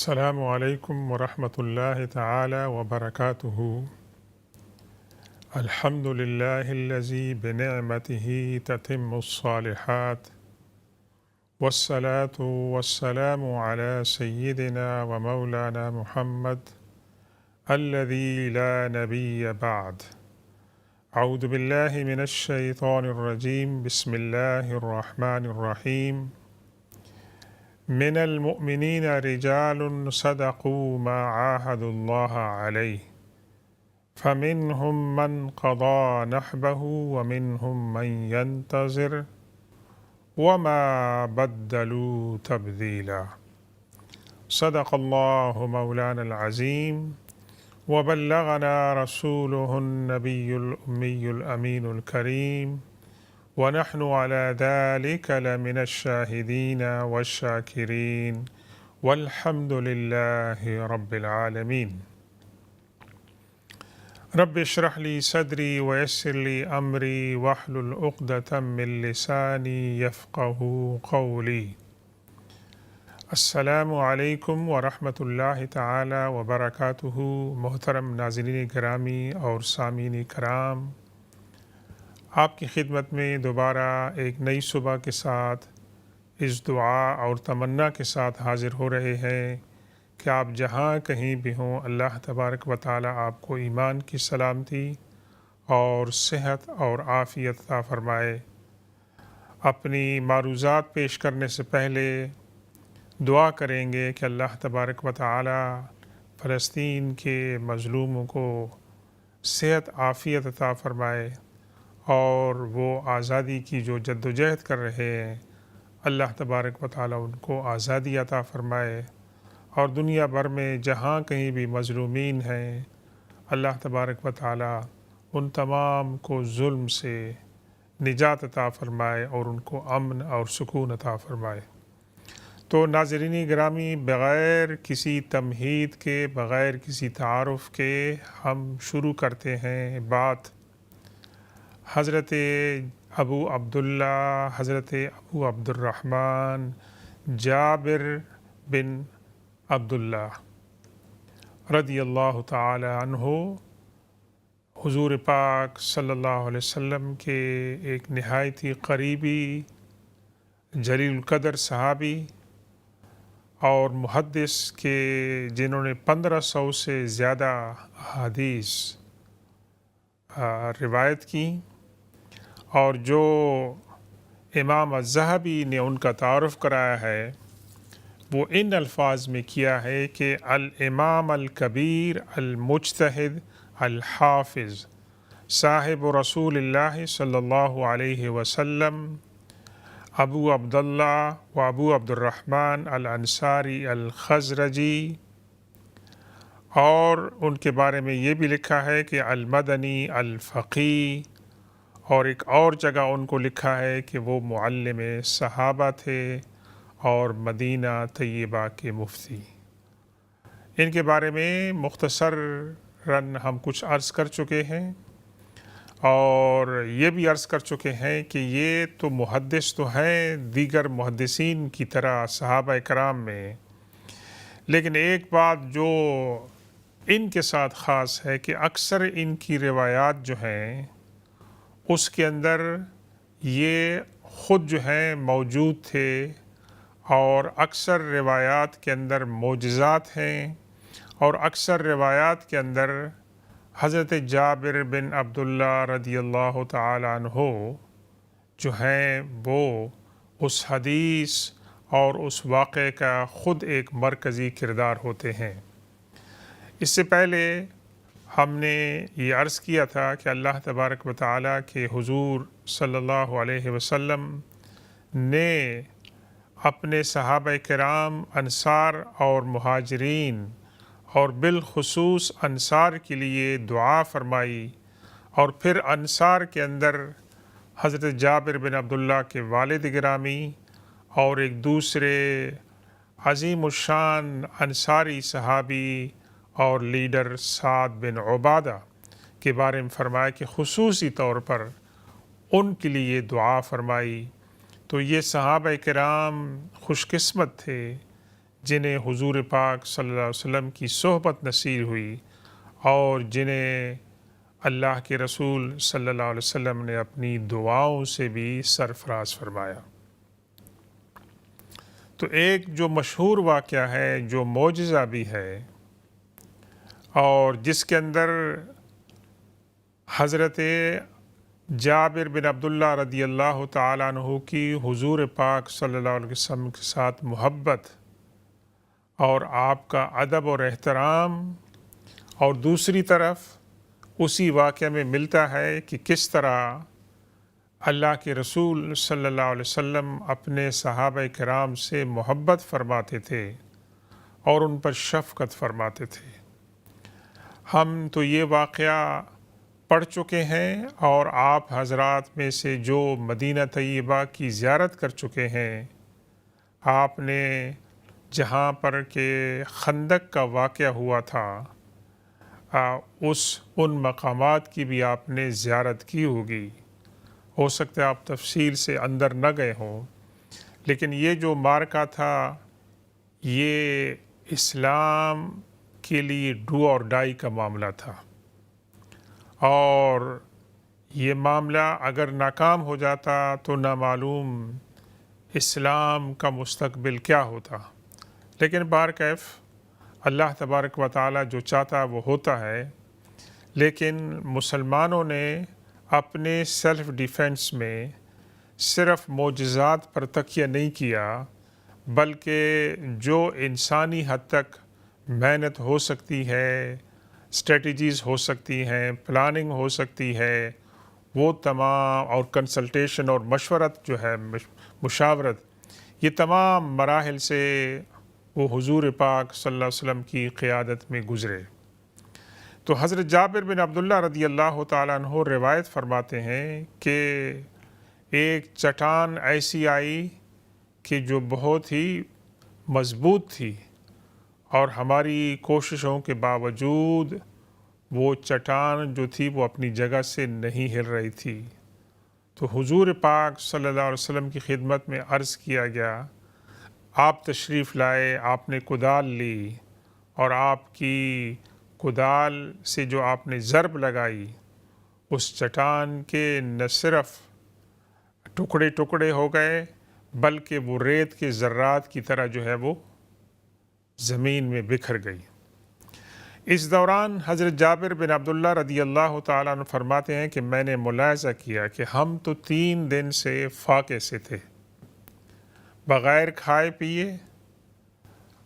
السلام علیکم ورحمۃ اللہ تعالی وبرکاتہ۔ الحمد للہ الذی بنعمتہ تتم الصالحات والصلاة والسلام علی سیدنا ومولانا محمد الذی لا نبی بعد۔ اعوذ باللہ من الشیطان الرجیم، بسم اللہ الرحمن الرحیم۔ من المؤمنین رجال صدقوا ما عاهدوا الله علیہ فمنهم من قضى نحبه ومنهم من ينتظر وما بدلوا تبدیلا۔ صدق اللہ مولانا العظیم وبلغنا رسوله النبی الأمی الأمین الکریم ونحن على ذلك لمن الشاهدين والشاكرين والحمد لله رب العالمين۔ رب اشرح لي صدري ويسر لي أمري واحلل عقدة من لساني يفقهوا قولي۔ السلام علیکم ورحمۃ اللہ تعالی وبرکاتہ۔ محترم ناظرین گرامی اور سامعین کرام، آپ کی خدمت میں دوبارہ ایک نئی صبح کے ساتھ اس دعا اور تمنا کے ساتھ حاضر ہو رہے ہیں کہ آپ جہاں کہیں بھی ہوں، اللہ تبارک و تعالی آپ کو ایمان کی سلامتی اور صحت اور عافیت عطا فرمائے۔ اپنی معروضات پیش کرنے سے پہلے دعا کریں گے کہ اللہ تبارک و تعالی فلسطین کے مظلوموں کو صحت عافیت عطا فرمائے، اور وہ آزادی کی جو جد و جہد کر رہے ہیں، اللہ تبارک و تعالی ان کو آزادی عطا فرمائے، اور دنیا بھر میں جہاں کہیں بھی مظلومین ہیں، اللہ تبارک و تعالی ان تمام کو ظلم سے نجات عطا فرمائے اور ان کو امن اور سکون عطا فرمائے۔ تو ناظرین گرامی، بغیر کسی تمہید کے، بغیر کسی تعارف کے ہم شروع کرتے ہیں بات حضرت ابو عبداللہ، حضرت ابو عبد الرحمن جابر بن عبداللہ رضی اللہ تعالی عنہ، حضور پاک صلی اللہ علیہ وسلم کے ایک نہایت ہی قریبی جلیل القدر صحابی اور محدث کے، جنہوں نے 1500 سے زیادہ احادیث روایت کی، اور جو امام الذہبی نے ان کا تعارف کرایا ہے وہ ان الفاظ میں کیا ہے کہ الامام الکبیر المجتہد الحافظ صاحب رسول اللہ صلی اللہ علیہ وسلم ابو عبداللہ و ابو عبد الرحمن الانصاری الخزرجی۔ اور ان کے بارے میں یہ بھی لکھا ہے کہ المدنی الفقی، اور ایک اور جگہ ان کو لکھا ہے کہ وہ معلم صحابہ تھے اور مدینہ طیبہ کے مفتی۔ ان کے بارے میں مختصراً ہم کچھ عرض کر چکے ہیں، اور یہ بھی عرض کر چکے ہیں کہ یہ تو محدث تو ہیں دیگر محدثین کی طرح صحابہ کرام میں، لیکن ایک بات جو ان کے ساتھ خاص ہے کہ اکثر ان کی روایات جو ہیں اس کے اندر یہ خود جو ہیں موجود تھے، اور اکثر روایات کے اندر معجزات ہیں، اور اکثر روایات کے اندر حضرت جابر بن عبداللہ رضی اللہ تعالی عنہ جو ہیں وہ اس حدیث اور اس واقعے کا خود ایک مرکزی کردار ہوتے ہیں۔ اس سے پہلے ہم نے یہ عرض کیا تھا کہ اللہ تبارک و تعالی کے حضور صلی اللہ علیہ وسلم نے اپنے صحابہ کرام انصار اور مہاجرین، اور بالخصوص انصار کے لیے دعا فرمائی، اور پھر انصار کے اندر حضرت جابر بن عبداللہ کے والد گرامی اور ایک دوسرے عظیم الشان انصاری صحابی اور لیڈر سعد بن عبادہ کے بارے میں فرمایا کہ خصوصی طور پر ان کے لیے دعا فرمائی۔ تو یہ صحابہ کرام خوش قسمت تھے جنہیں حضور پاک صلی اللہ علیہ وسلم کی صحبت نصیب ہوئی اور جنہیں اللہ کے رسول صلی اللہ علیہ وسلم نے اپنی دعاؤں سے بھی سرفراز فرمایا۔ تو ایک جو مشہور واقعہ ہے، جو معجزہ بھی ہے اور جس کے اندر حضرت جابر بن عبداللہ رضی اللہ تعالیٰ عنہ کی حضور پاک صلی اللہ علیہ وسلم کے ساتھ محبت اور آپ کا ادب اور احترام، اور دوسری طرف اسی واقعہ میں ملتا ہے کہ کس طرح اللہ کے رسول صلی اللہ علیہ وسلم اپنے صحابہ کرام سے محبت فرماتے تھے اور ان پر شفقت فرماتے تھے۔ ہم تو یہ واقعہ پڑھ چکے ہیں، اور آپ حضرات میں سے جو مدینہ طیبہ کی زیارت کر چکے ہیں، آپ نے جہاں پر کہ خندق کا واقعہ ہوا تھا ان مقامات کی بھی آپ نے زیارت کی ہوگی۔ ہو سکتا ہے آپ تفصیل سے اندر نہ گئے ہوں، لیکن یہ جو معرکہ تھا یہ اسلام کے لیے ڈو اور ڈائی کا معاملہ تھا، اور یہ معاملہ اگر ناکام ہو جاتا تو نامعلوم اسلام کا مستقبل کیا ہوتا۔ لیکن بہرکیف اللہ تبارک و تعالیٰ جو چاہتا وہ ہوتا ہے، لیکن مسلمانوں نے اپنے سیلف ڈیفنس میں صرف معجزات پر تکیہ نہیں کیا، بلکہ جو انسانی حد تک محنت ہو سکتی ہے، اسٹریٹجیز ہو سکتی ہیں، پلاننگ ہو سکتی ہے، وہ تمام، اور کنسلٹیشن اور مشورت جو ہے، مشاورت، یہ تمام مراحل سے وہ حضور پاک صلی اللہ علیہ وسلم کی قیادت میں گزرے۔ تو حضرت جابر بن عبداللہ رضی اللہ تعالیٰ عنہ روایت فرماتے ہیں کہ ایک چٹان ایسی آئی کہ جو بہت ہی مضبوط تھی، اور ہماری کوششوں کے باوجود وہ چٹان جو تھی وہ اپنی جگہ سے نہیں ہل رہی تھی۔ تو حضور پاک صلی اللہ علیہ وسلم کی خدمت میں عرض کیا گیا، آپ تشریف لائے، آپ نے کدال لی، اور آپ کی کدال سے جو آپ نے ضرب لگائی، اس چٹان کے نہ صرف ٹکڑے ٹکڑے ہو گئے، بلکہ وہ ریت کے ذرات کی طرح جو ہے وہ زمین میں بکھر گئی۔ اس دوران حضرت جابر بن عبداللہ رضی اللہ تعالیٰ عنہ فرماتے ہیں کہ میں نے ملاحظہ کیا کہ ہم تو 3 دن سے فاقے سے تھے، بغیر کھائے پیے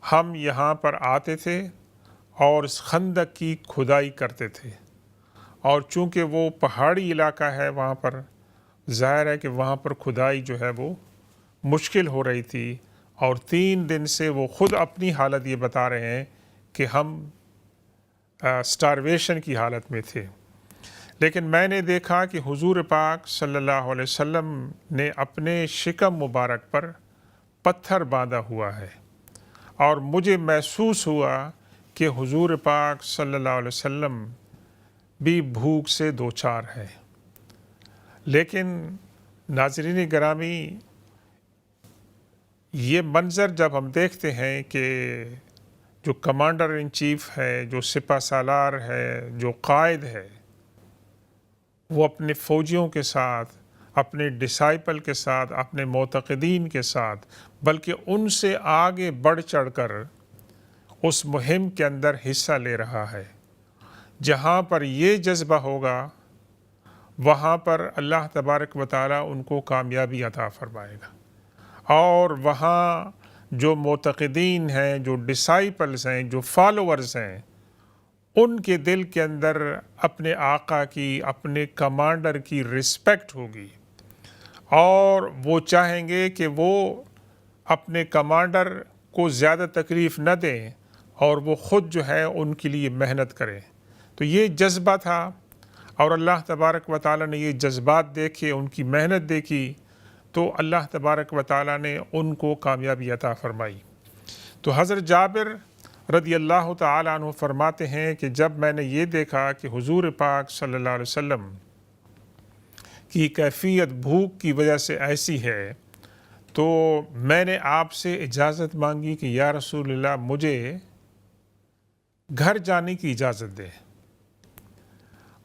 ہم یہاں پر آتے تھے اور اس خندق کی کھدائی کرتے تھے، اور چونکہ وہ پہاڑی علاقہ ہے، وہاں پر ظاہر ہے کہ وہاں پر کھدائی جو ہے وہ مشکل ہو رہی تھی، اور 3 دن سے وہ خود اپنی حالت یہ بتا رہے ہیں کہ ہم سٹارویشن کی حالت میں تھے۔ لیکن میں نے دیکھا کہ حضور پاک صلی اللہ علیہ وسلم نے اپنے شکم مبارک پر پتھر باندھا ہوا ہے، اور مجھے محسوس ہوا کہ حضور پاک صلی اللہ علیہ وسلم بھی بھوک سے دوچار ہے۔ لیکن ناظرین گرامی، یہ منظر جب ہم دیکھتے ہیں کہ جو کمانڈر ان چیف ہے، جو سپہ سالار ہے، جو قائد ہے، وہ اپنے فوجیوں کے ساتھ، اپنے ڈسائپل کے ساتھ، اپنے معتقدین کے ساتھ، بلکہ ان سے آگے بڑھ چڑھ کر اس مہم کے اندر حصہ لے رہا ہے۔ جہاں پر یہ جذبہ ہوگا وہاں پر اللہ تبارک و تعالیٰ ان کو کامیابی عطا فرمائے گا، اور وہاں جو معتقدین ہیں، جو ڈسائپلز ہیں، جو فالوورز ہیں، ان کے دل کے اندر اپنے آقا کی، اپنے کمانڈر کی رسپیکٹ ہوگی، اور وہ چاہیں گے کہ وہ اپنے کمانڈر کو زیادہ تکلیف نہ دیں، اور وہ خود جو ہے ان کے لیے محنت کریں۔ تو یہ جذبہ تھا، اور اللہ تبارک و تعالیٰ نے یہ جذبات دیکھے، ان کی محنت دیکھی، تو اللہ تبارک و تعالیٰ نے ان کو کامیابی عطا فرمائی۔ تو حضرت جابر رضی اللہ تعالیٰ عنہ فرماتے ہیں کہ جب میں نے یہ دیکھا کہ حضور پاک صلی اللہ علیہ وسلم کی کیفیت بھوک کی وجہ سے ایسی ہے، تو میں نے آپ سے اجازت مانگی کہ یا رسول اللہ مجھے گھر جانے کی اجازت دے،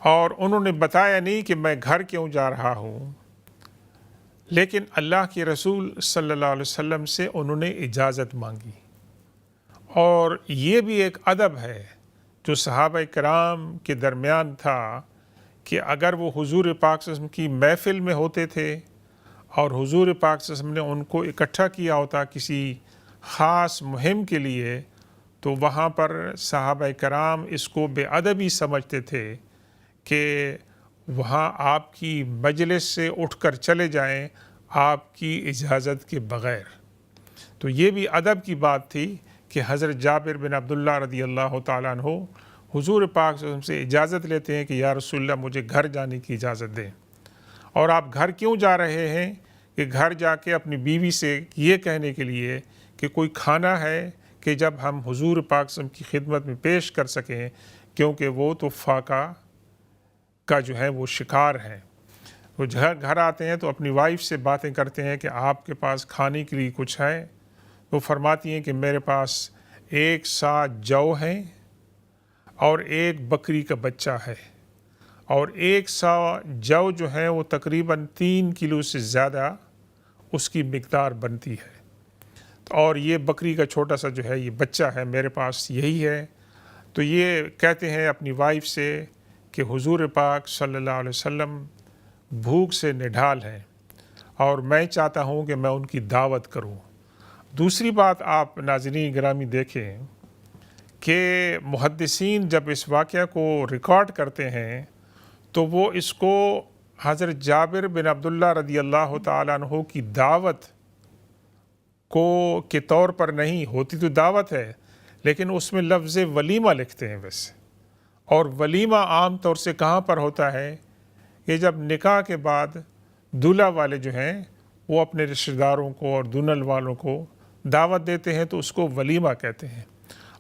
اور انہوں نے بتایا نہیں کہ میں گھر کیوں جا رہا ہوں، لیکن اللہ کے رسول صلی اللہ علیہ وسلم سے انہوں نے اجازت مانگی۔ اور یہ بھی ایک ادب ہے جو صحابہ کرام کے درمیان تھا کہ اگر وہ حضور پاک صلی اللہ علیہ وسلم کی محفل میں ہوتے تھے اور حضور پاک صلی اللہ علیہ وسلم نے ان کو اکٹھا کیا ہوتا کسی خاص مہم کے لیے، تو وہاں پر صحابہ کرام اس کو بے ادبی سمجھتے تھے کہ وہاں آپ کی مجلس سے اٹھ کر چلے جائیں آپ کی اجازت کے بغیر۔ تو یہ بھی ادب کی بات تھی کہ حضرت جابر بن عبداللہ رضی اللہ تعالیٰ عنہ حضور پاک صلی اللہ علیہ وسلم سے اجازت لیتے ہیں کہ یا رسول اللہ مجھے گھر جانے کی اجازت دیں۔ اور آپ گھر کیوں جا رہے ہیں؟ کہ گھر جا کے اپنی بیوی سے یہ کہنے کے لیے کہ کوئی کھانا ہے کہ جب ہم حضور پاک صلی اللہ علیہ وسلم کی خدمت میں پیش کر سکیں، کیونکہ وہ تو فاقہ کا جو ہے وہ شکار ہیں۔ وہ گھر آتے ہیں تو اپنی وائف سے باتیں کرتے ہیں کہ آپ کے پاس کھانے کے لیے کچھ ہے؟ وہ فرماتی ہیں کہ میرے پاس 1 سا جو ہے اور 1 بکری کا بچہ ہے، اور 1 سا جو جو ہے وہ تقریباً 3 کلو سے زیادہ اس کی مقدار بنتی ہے، اور یہ بکری کا چھوٹا سا جو ہے یہ بچہ ہے، میرے پاس یہی ہے۔ تو یہ کہتے ہیں اپنی وائف سے کہ حضور پاک صلی اللہ علیہ وسلم بھوک سے نڈھال ہیں اور میں چاہتا ہوں کہ میں ان کی دعوت کروں۔ دوسری بات آپ ناظرین گرامی دیکھیں کہ محدثین جب اس واقعہ کو ریکارڈ کرتے ہیں تو وہ اس کو حضرت جابر بن عبداللہ رضی اللہ تعالیٰ عنہ کی دعوت کے طور پر نہیں، ہوتی تو دعوت ہے لیکن اس میں لفظ ولیمہ لکھتے ہیں ویسے۔ اور ولیمہ عام طور سے کہاں پر ہوتا ہے کہ جب نکاح کے بعد دولہا والے جو ہیں وہ اپنے رشتہ داروں کو اور دلہن والوں کو دعوت دیتے ہیں تو اس کو ولیمہ کہتے ہیں،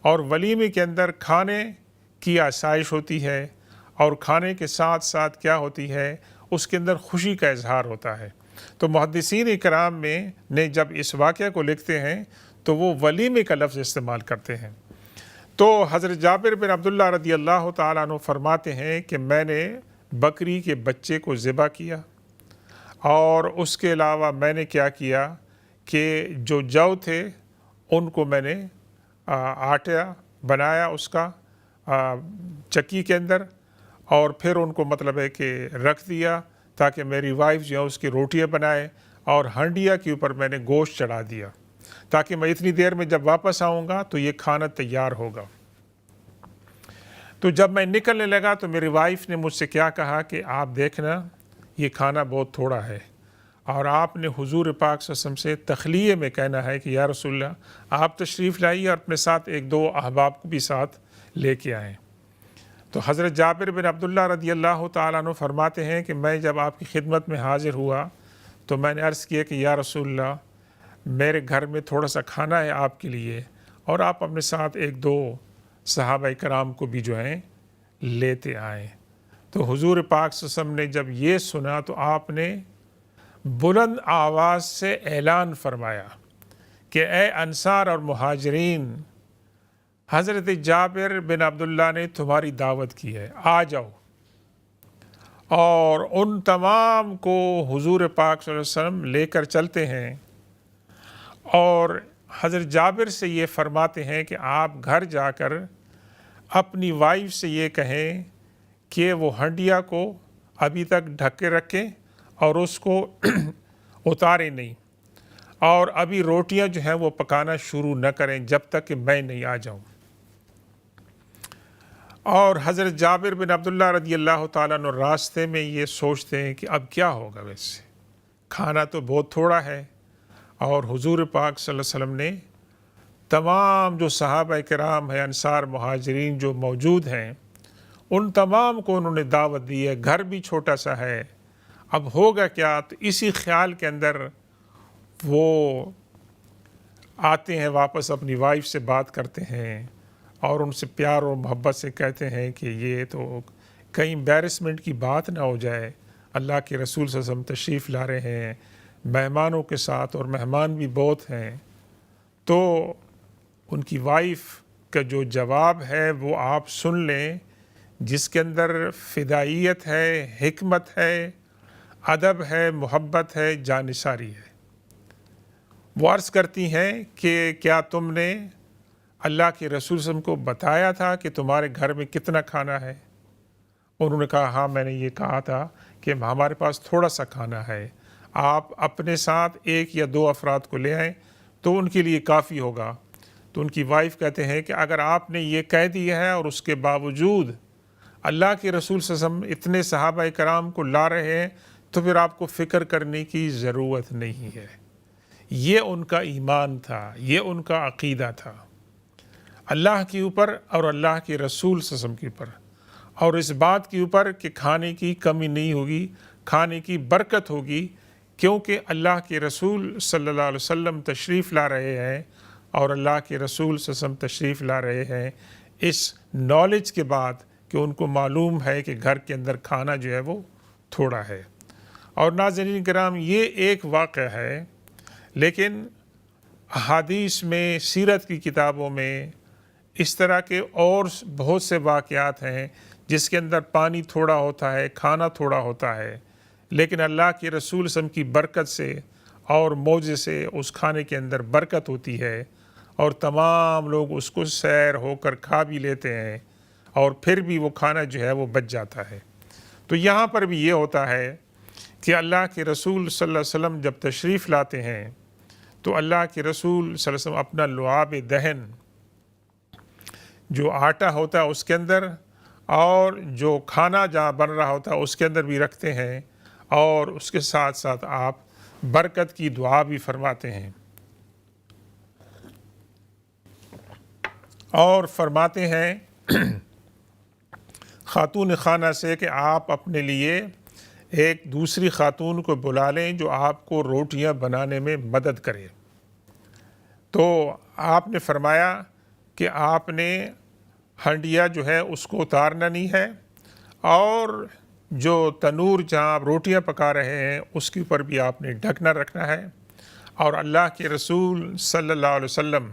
اور ولیمے کے اندر کھانے کی آسائش ہوتی ہے، اور کھانے کے ساتھ ساتھ کیا ہوتی ہے اس کے اندر خوشی کا اظہار ہوتا ہے۔ تو محدثین کرام میں نے جب اس واقعہ کو لکھتے ہیں تو وہ ولیمے کا لفظ استعمال کرتے ہیں۔ تو حضرت جابر بن عبداللہ رضی اللہ تعالیٰ عنہ فرماتے ہیں کہ میں نے بکری کے بچے کو ذبح کیا، اور اس کے علاوہ میں نے کیا کیا کہ جو تھے ان کو میں نے آٹا بنایا اس کا چکی کے اندر، اور پھر ان کو مطلب ہے کہ رکھ دیا تاکہ میری وائف جو ہے اس کی روٹیاں بنائے، اور ہنڈیا کے اوپر میں نے گوشت چڑھا دیا تاکہ میں اتنی دیر میں جب واپس آؤں گا تو یہ کھانا تیار ہوگا۔ تو جب میں نکلنے لگا تو میری وائف نے مجھ سے کیا کہا کہ آپ دیکھنا یہ کھانا بہت تھوڑا ہے، اور آپ نے حضور پاک صلی اللہ علیہ وسلم سے تخلیے میں کہنا ہے کہ یا رسول اللہ آپ تشریف لائیے اور اپنے ساتھ 1-2 احباب کو بھی ساتھ لے کے آئیں۔ تو حضرت جابر بن عبداللہ رضی اللہ تعالیٰ عنہ فرماتے ہیں کہ میں جب آپ کی خدمت میں حاضر ہوا تو میں نے عرض کیا کہ یا رسول اللہ میرے گھر میں تھوڑا سا کھانا ہے آپ کے لیے، اور آپ اپنے ساتھ 1-2 صحابہ کرام کو بھی جو ہیں لیتے آئیں۔ تو حضور پاک صلی اللہ علیہ وسلم نے جب یہ سنا تو آپ نے بلند آواز سے اعلان فرمایا کہ اے انصار اور مہاجرین، حضرت جابر بن عبداللہ نے تمہاری دعوت کی ہے، آ جاؤ۔ اور ان تمام کو حضور پاک صلی اللہ علیہ وسلم لے کر چلتے ہیں، اور حضرت جابر سے یہ فرماتے ہیں کہ آپ گھر جا کر اپنی وائف سے یہ کہیں کہ وہ ہنڈیا کو ابھی تک ڈھک کے رکھیں اور اس کو اتاریں نہیں، اور ابھی روٹیاں جو ہیں وہ پکانا شروع نہ کریں جب تک کہ میں نہیں آ جاؤں۔ اور حضرت جابر بن عبداللہ رضی اللہ تعالیٰ عنہ راستے میں یہ سوچتے ہیں کہ اب کیا ہوگا، ویسے کھانا تو بہت تھوڑا ہے، اور حضور پاک صلی اللہ علیہ وسلم نے تمام جو صحابہ کرام ہیں انصار مہاجرین جو موجود ہیں ان تمام کو انہوں نے دعوت دی ہے، گھر بھی چھوٹا سا ہے، اب ہوگا کیا؟ تو اسی خیال کے اندر وہ آتے ہیں واپس، اپنی وائف سے بات کرتے ہیں اور ان سے پیار اور محبت سے کہتے ہیں کہ یہ تو کہیں امبیرسمنٹ کی بات نہ ہو جائے، اللہ کے رسول صلی اللہ علیہ وسلم تشریف لا رہے ہیں، مہمانوں کے ساتھ، اور مہمان بھی بہت ہیں، تو ان کی وائف کا جو جواب ہے وہ آپ سن لیں، جس کے اندر فدائیت ہے، حکمت ہے، ادب ہے، محبت ہے، جانثاری ہے۔ وہ عرض کرتی ہیں کہ کیا تم نے اللہ کے رسول صلی اللہ علیہ وسلم کو بتایا تھا کہ تمہارے گھر میں کتنا کھانا ہے؟ انہوں نے کہا ہاں، میں نے یہ کہا تھا کہ ہمارے پاس تھوڑا سا کھانا ہے، آپ اپنے ساتھ 1 یا 2 افراد کو لے آئیں تو ان کے لیے کافی ہوگا۔ تو ان کی وائف کہتے ہیں کہ اگر آپ نے یہ کہہ دیا ہے اور اس کے باوجود اللہ کے رسول صلی اللہ علیہ وسلم اتنے صحابہ کرام کو لا رہے ہیں تو پھر آپ کو فکر کرنے کی ضرورت نہیں ہے۔ یہ ان کا ایمان تھا، یہ ان کا عقیدہ تھا اللہ کے اوپر اور اللہ کے رسول صلی اللہ علیہ وسلم کے اوپر، اور اس بات کے اوپر کہ کھانے کی کمی نہیں ہوگی، کھانے کی برکت ہوگی، کیونکہ اللہ کے رسول صلی اللہ علیہ وسلم تشریف لا رہے ہیں، اور اللہ کے رسول صلی اللہ علیہ وسلم تشریف لا رہے ہیں اس نالج کے بعد کہ ان کو معلوم ہے کہ گھر کے اندر کھانا جو ہے وہ تھوڑا ہے۔ اور ناظرین کرام، یہ ایک واقعہ ہے، لیکن احادیث میں، سیرت کی کتابوں میں اس طرح کے اور بہت سے واقعات ہیں جس کے اندر پانی تھوڑا ہوتا ہے، کھانا تھوڑا ہوتا ہے، لیکن اللہ کے رسول صلی اللہ علیہ وسلم کی برکت سے اور معجزے سے اس کھانے کے اندر برکت ہوتی ہے، اور تمام لوگ اس کو سیر ہو کر کھا بھی لیتے ہیں، اور پھر بھی وہ کھانا جو ہے وہ بچ جاتا ہے۔ تو یہاں پر بھی یہ ہوتا ہے کہ اللہ کے رسول صلی اللہ علیہ وسلم جب تشریف لاتے ہیں تو اللہ کے رسول صلی اللہ علیہ وسلم اپنا لعاب دہن، جو آٹا ہوتا ہے اس کے اندر، اور جو کھانا جہاں بن رہا ہوتا ہے اس کے اندر بھی رکھتے ہیں، اور اس کے ساتھ ساتھ آپ برکت کی دعا بھی فرماتے ہیں، اور فرماتے ہیں خاتون خانہ سے کہ آپ اپنے لیے ایک دوسری خاتون کو بلا لیں جو آپ کو روٹیاں بنانے میں مدد کرے۔ تو آپ نے فرمایا کہ آپ نے ہنڈیا جو ہے اس کو اتارنا نہیں ہے، اور جو تنور جہاں آپ روٹیاں پکا رہے ہیں اس کے اوپر بھی آپ نے ڈھکنا رکھنا ہے۔ اور اللہ کے رسول صلی اللہ علیہ وسلم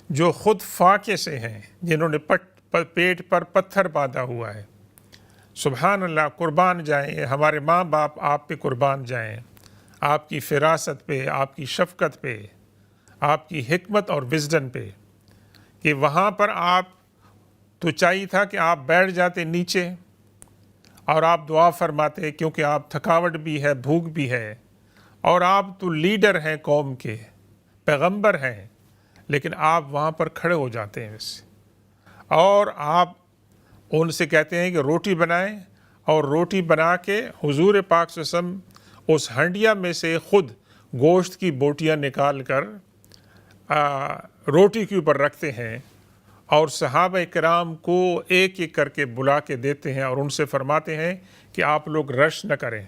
جو خود فاقے سے ہیں، جنہوں نے پیٹ پر پتھر باندھا ہوا ہے، سبحان اللہ، قربان جائیں، ہمارے ماں باپ آپ پہ قربان جائیں، آپ کی فراست پہ، آپ کی شفقت پہ، آپ کی حکمت اور وزڈن پہ، کہ وہاں پر آپ تو چاہیے تھا کہ آپ بیٹھ جاتے نیچے اور آپ دعا فرماتے، کیونکہ آپ تھکاوٹ بھی ہے، بھوک بھی ہے، اور آپ تو لیڈر ہیں، قوم کے پیغمبر ہیں، لیکن آپ وہاں پر کھڑے ہو جاتے ہیں ویسے، اور آپ ان سے کہتے ہیں کہ روٹی بنائیں، اور روٹی بنا کے حضور پاک صلی اللہ علیہ وسلم اس ہنڈیا میں سے خود گوشت کی بوٹیاں نکال کر روٹی کے اوپر رکھتے ہیں، اور صحابہ کرام کو ایک ایک کر کے بلا کے دیتے ہیں، اور ان سے فرماتے ہیں کہ آپ لوگ رش نہ کریں۔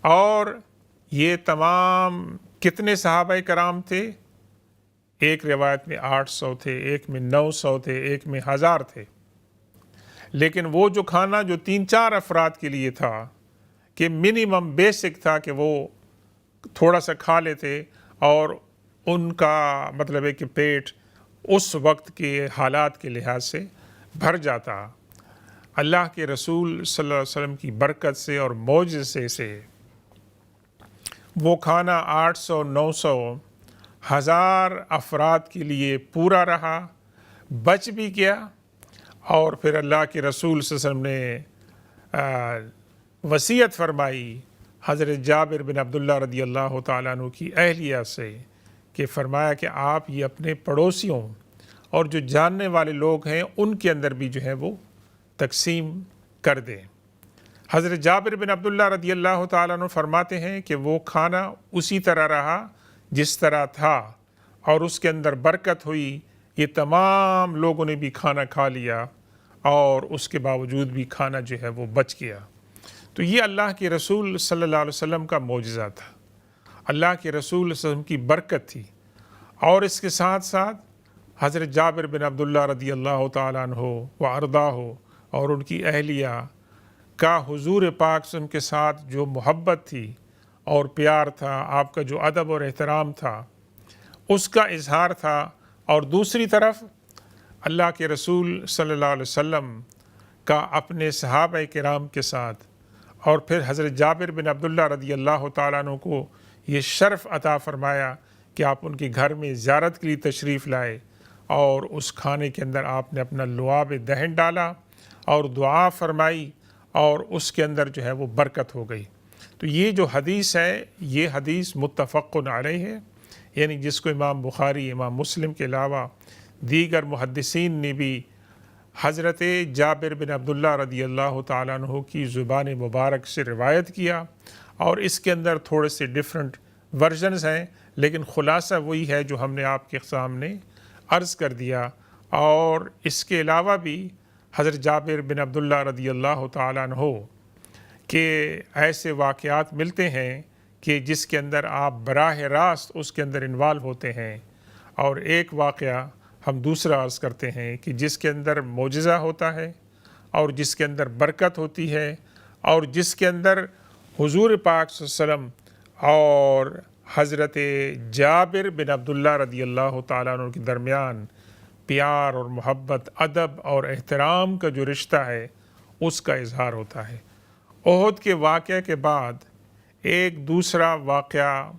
اور یہ تمام کتنے صحابہ کرام تھے؟ ایک روایت میں 800 تھے، ایک میں 900 تھے، ایک میں 1000 تھے، لیکن وہ جو کھانا جو 3-4 افراد کے لیے تھا کہ منیمم بیسک تھا کہ وہ تھوڑا سا کھا لیتے، اور ان کا مطلب ہے کہ پیٹ اس وقت کے حالات کے لحاظ سے بھر جاتا۔ اللہ کے رسول صلی اللہ علیہ وسلم کی برکت سے اور معجزے سے وہ کھانا 800-900 1000 افراد کے لیے پورا رہا، بچ بھی گیا، اور پھر اللہ کے رسول صلی اللہ علیہ وسلم نے وصیت فرمائی حضرت جابر بن عبداللہ رضی اللہ تعالیٰ عنہ کی اہلیہ سے، کہ فرمایا کہ آپ یہ اپنے پڑوسیوں اور جو جاننے والے لوگ ہیں ان کے اندر بھی جو ہے وہ تقسیم کر دیں۔ حضرت جابر بن عبداللہ رضی اللہ تعالیٰ عنہ فرماتے ہیں کہ وہ کھانا اسی طرح رہا جس طرح تھا، اور اس کے اندر برکت ہوئی، یہ تمام لوگوں نے بھی کھانا کھا لیا، اور اس کے باوجود بھی کھانا جو ہے وہ بچ گیا۔ تو یہ اللہ کے رسول صلی اللہ علیہ وسلم کا معجزہ تھا، اللہ کے رسول صلی اللہ علیہ وسلم کی برکت تھی۔ اور اس کے ساتھ ساتھ حضرت جابر بن عبداللہ رضی اللہ تعالیٰ عنہ و ارضاہ اور ان کی اہلیہ کا حضور پاک صلی اللہ علیہ وسلم کے ساتھ جو محبت تھی اور پیار تھا، آپ کا جو ادب اور احترام تھا اس کا اظہار تھا، اور دوسری طرف اللہ کے رسول صلی اللہ علیہ وسلم کا اپنے صحابہ کرام کے ساتھ، اور پھر حضرت جابر بن عبداللہ رضی اللہ تعالیٰ عنہ کو یہ شرف عطا فرمایا کہ آپ ان کے گھر میں زیارت کے لیے تشریف لائے، اور اس کھانے کے اندر آپ نے اپنا لعاب دہن ڈالا اور دعا فرمائی، اور اس کے اندر جو ہے وہ برکت ہو گئی۔ تو یہ جو حدیث ہے یہ حدیث متفق علیہ ہے، یعنی جس کو امام بخاری، امام مسلم کے علاوہ دیگر محدثین نے بھی حضرت جابر بن عبداللہ رضی اللہ تعالیٰ عنہ کی زبان مبارک سے روایت کیا، اور اس کے اندر تھوڑے سے ڈیفرنٹ ورژنز ہیں، لیکن خلاصہ وہی ہے جو ہم نے آپ کے سامنے عرض کر دیا۔ اور اس کے علاوہ بھی حضرت جابر بن عبداللہ رضی اللہ تعالیٰ عنہ کے ایسے واقعات ملتے ہیں کہ جس کے اندر آپ براہ راست اس کے اندر انوالو ہوتے ہیں، اور ایک واقعہ ہم دوسرا عرض کرتے ہیں کہ جس کے اندر معجزہ ہوتا ہے، اور جس کے اندر برکت ہوتی ہے، اور جس کے اندر حضور پاک صلی اللہ علیہ وسلم اور حضرت جابر بن عبداللہ رضی اللہ تعالیٰ عنہ کے درمیان پیار اور محبت، ادب اور احترام کا جو رشتہ ہے اس کا اظہار ہوتا ہے۔ احد کے واقعے کے بعد ایک دوسرا واقعہ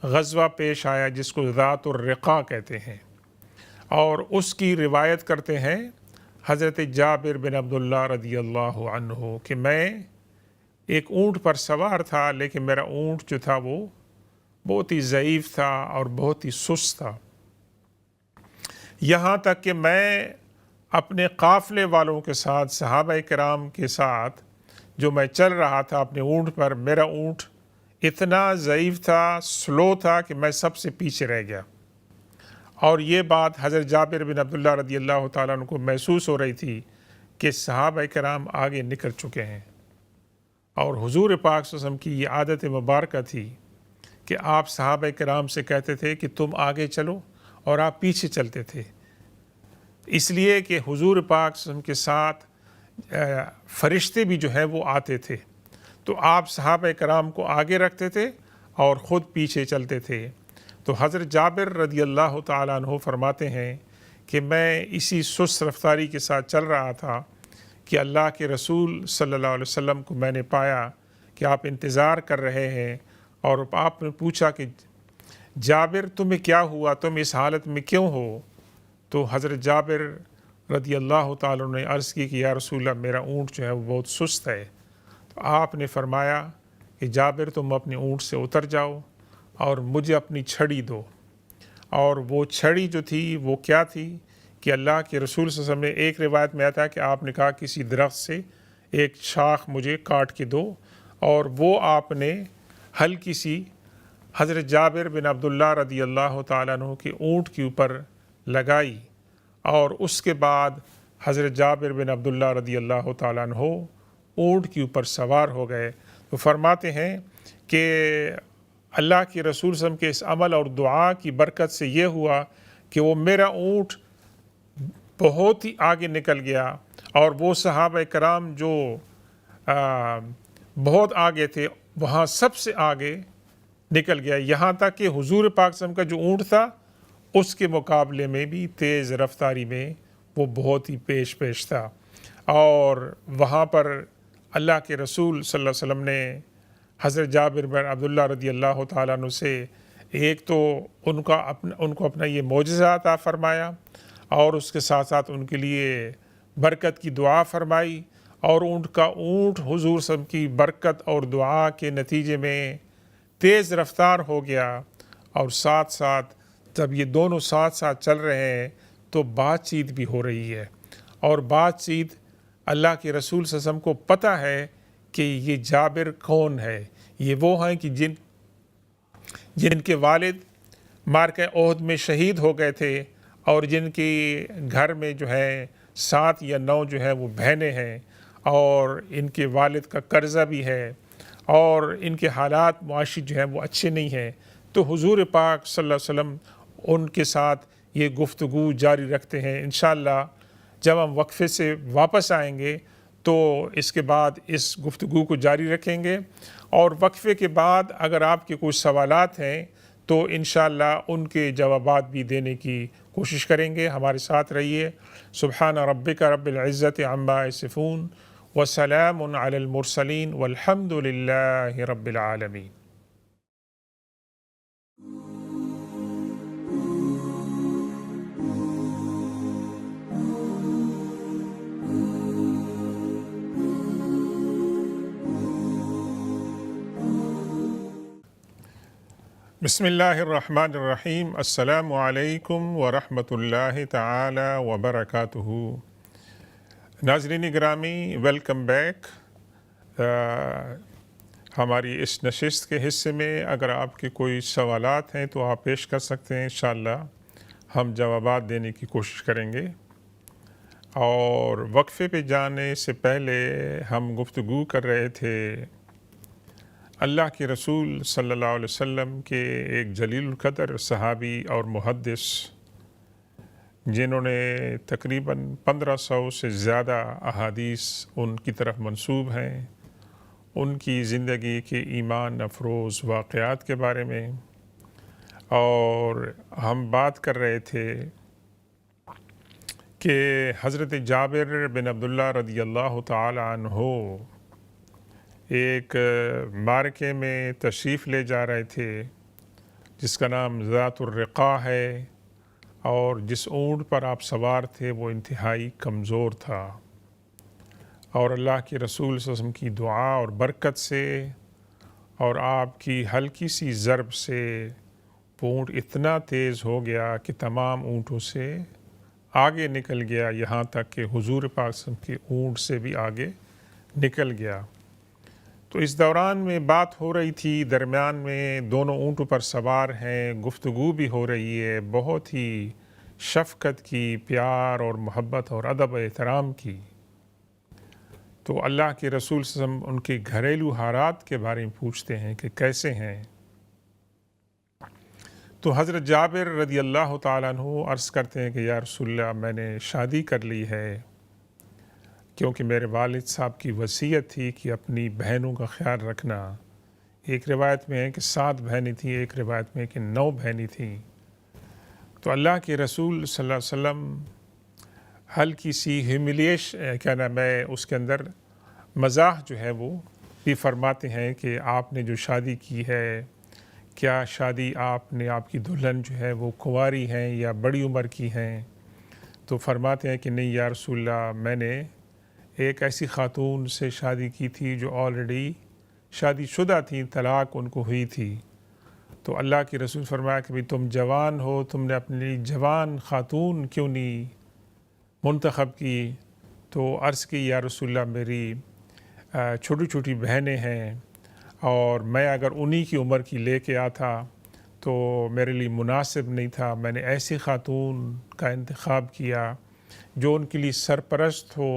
غزوہ پیش آیا جس کو ذات الرقاع کہتے ہیں، اور اس کی روایت کرتے ہیں حضرت جابر بن عبداللہ رضی اللہ عنہ کہ میں ایک اونٹ پر سوار تھا، لیکن میرا اونٹ جو تھا وہ بہت ہی ضعیف تھا اور بہت ہی سست تھا، یہاں تک کہ میں اپنے قافلے والوں کے ساتھ، صحابہ کرام کے ساتھ جو میں چل رہا تھا اپنے اونٹ پر، میرا اونٹ اتنا ضعیف تھا، سلو تھا کہ میں سب سے پیچھے رہ گیا۔ اور یہ بات حضرت جابر بن عبداللہ رضی اللہ تعالیٰ عنہ کو محسوس ہو رہی تھی کہ صحابہ کرام آگے نکل چکے ہیں، اور حضور پاک صلی اللہ علیہ وسلم کی یہ عادت مبارکہ تھی کہ آپ صحابہ کرام سے کہتے تھے کہ تم آگے چلو، اور آپ پیچھے چلتے تھے، اس لیے کہ حضور پاک صلی اللہ علیہ وسلم کے ساتھ فرشتے بھی جو ہے وہ آتے تھے، تو آپ صحابہ کرام کو آگے رکھتے تھے اور خود پیچھے چلتے تھے۔ تو حضرت جابر رضی اللہ تعالیٰ عنہ فرماتے ہیں کہ میں اسی سست رفتاری کے ساتھ چل رہا تھا کہ اللہ کے رسول صلی اللہ علیہ وسلم کو میں نے پایا کہ آپ انتظار کر رہے ہیں، اور آپ نے پوچھا کہ جابر تمہیں کیا ہوا، تم اس حالت میں کیوں ہو؟ تو حضرت جابر رضی اللہ تعالیٰ عنہ نے عرض کی کہ یا رسول اللہ میرا اونٹ جو ہے وہ بہت سست ہے۔ تو آپ نے فرمایا کہ جابر تم اپنے اونٹ سے اتر جاؤ اور مجھے اپنی چھڑی دو۔ اور وہ چھڑی جو تھی وہ کیا تھی کہ اللہ کے رسول صلی اللہ علیہ وسلم نے، ایک روایت میں آتا ہے کہ آپ نے کہا کسی درخت سے ایک شاخ مجھے کاٹ کے دو، اور وہ آپ نے ہلکی سی حضرت جابر بن عبداللہ رضی اللہ تعالیٰ عنہ کے اونٹ کے اوپر لگائی، اور اس کے بعد حضرت جابر بن عبداللہ رضی اللہ تعالیٰ عنہ اونٹ کے اوپر سوار ہو گئے۔ تو فرماتے ہیں کہ اللہ کے رسول صلی اللہ علیہ وسلم کے اس عمل اور دعا کی برکت سے یہ ہوا کہ وہ میرا اونٹ بہت ہی آگے نکل گیا، اور وہ صحابہ کرام جو بہت آگے تھے وہاں سب سے آگے نکل گیا، یہاں تک کہ حضور پاک صلی اللہ علیہ وسلم کا جو اونٹ تھا اس کے مقابلے میں بھی تیز رفتاری میں وہ بہت ہی پیش تھا۔ اور وہاں پر اللہ کے رسول صلی اللہ علیہ وسلم نے حضرت جابر بن عبداللہ رضی اللہ تعالیٰ عنہ سے ایک تو ان کو اپنا یہ معجزہ عطا فرمایا، اور اس کے ساتھ ساتھ ان کے لیے برکت کی دعا فرمائی، اور اونٹ حضور صلی اللہ علیہ وسلم کی برکت اور دعا کے نتیجے میں تیز رفتار ہو گیا۔ اور ساتھ ساتھ جب یہ دونوں ساتھ ساتھ چل رہے ہیں تو بات چیت بھی ہو رہی ہے، اور بات چیت اللہ کے رسول صلی اللہ علیہ وسلم کو پتہ ہے کہ یہ جابر کون ہے، یہ وہ ہیں کہ جن کے والد معرکہ احد میں شہید ہو گئے تھے، اور جن کی گھر میں جو ہے 7 یا 9 جو ہے وہ بہنیں ہیں، اور ان کے والد کا قرضہ بھی ہے، اور ان کے حالات معاشی جو ہیں وہ اچھے نہیں ہیں۔ تو حضور پاک صلی اللہ علیہ وسلم ان کے ساتھ یہ گفتگو جاری رکھتے ہیں۔ انشاءاللہ جب ہم وقفے سے واپس آئیں گے تو اس کے بعد اس گفتگو کو جاری رکھیں گے، اور وقفے کے بعد اگر آپ کے کچھ سوالات ہیں تو انشاءاللہ ان کے جوابات بھی دینے کی کوشش کریں گے۔ ہمارے ساتھ رہیے۔ سبحان ربک رب العزت عما یصفون وسلام علی المرسلین والحمد للہ رب العالمین۔ بسم اللہ الرحمن الرحیم۔ السلام علیکم ورحمۃ اللہ تعالی وبرکاتہ۔ ناظرین گرامی، ویلکم بیک۔ ہماری اس نشست کے حصے میں اگر آپ کے کوئی سوالات ہیں تو آپ پیش کر سکتے ہیں، انشاءاللہ ہم جوابات دینے کی کوشش کریں گے۔ اور وقفے پہ جانے سے پہلے ہم گفتگو کر رہے تھے اللہ کے رسول صلی اللہ علیہ وسلم کے ایک جلیل القدر صحابی اور محدث، جنہوں نے تقریباً 1500 سے زیادہ احادیث ان کی طرف منسوب ہیں، ان کی زندگی کے ایمان افروز واقعات کے بارے میں۔ اور ہم بات کر رہے تھے کہ حضرت جابر بن عبداللہ رضی اللہ تعالی عنہ ایک معرکے میں تشریف لے جا رہے تھے جس کا نام ذات الرقاع ہے، اور جس اونٹ پر آپ سوار تھے وہ انتہائی کمزور تھا، اور اللہ کے رسول صلی اللہ علیہ وسلم کی دعا اور برکت سے اور آپ کی ہلکی سی ضرب سے اونٹ اتنا تیز ہو گیا کہ تمام اونٹوں سے آگے نکل گیا، یہاں تک کہ حضور پاک صلی اللہ علیہ وسلم کے اونٹ سے بھی آگے نکل گیا۔ تو اس دوران میں بات ہو رہی تھی، درمیان میں دونوں اونٹوں پر سوار ہیں، گفتگو بھی ہو رہی ہے، بہت ہی شفقت کی، پیار اور محبت اور ادب و احترام کی۔ تو اللہ کے رسول صلی اللہ علیہ وسلم ان کے گھریلو حالات کے بارے میں پوچھتے ہیں کہ کیسے ہیں۔ تو حضرت جابر رضی اللہ تعالیٰ عنہ عرض کرتے ہیں کہ یا رسول اللہ، میں نے شادی کر لی ہے، کیونکہ میرے والد صاحب کی وصیت تھی کہ اپنی بہنوں کا خیال رکھنا۔ ایک روایت میں ہے کہ 7 بہنیں تھیں، ایک روایت میں ہے کہ 9 بہنیں تھیں۔ تو اللہ کے رسول صلی اللہ علیہ وسلم ہلکی سی کیا نام ہے، اس کے اندر مزاح جو ہے وہ بھی فرماتے ہیں کہ آپ نے جو شادی کی ہے، کیا شادی آپ کی دلہن جو ہے وہ کنواری ہیں یا بڑی عمر کی ہیں؟ تو فرماتے ہیں کہ نہیں یا رسول اللہ، میں نے ایک ایسی خاتون سے شادی کی تھی جو آلریڈی شادی شدہ تھیں، طلاق ان کو ہوئی تھی۔ تو اللہ کے رسول فرمایا کہ بھی تم جوان ہو، تم نے اپنی جوان خاتون کیوں نہیں منتخب کی؟ تو عرض کی یا رسول اللہ، میری چھوٹی چھوٹی بہنیں ہیں، اور میں اگر انہی کی عمر کی لے کے آتا تو میرے لیے مناسب نہیں تھا۔ میں نے ایسی خاتون کا انتخاب کیا جو ان کے لیے سرپرست ہو،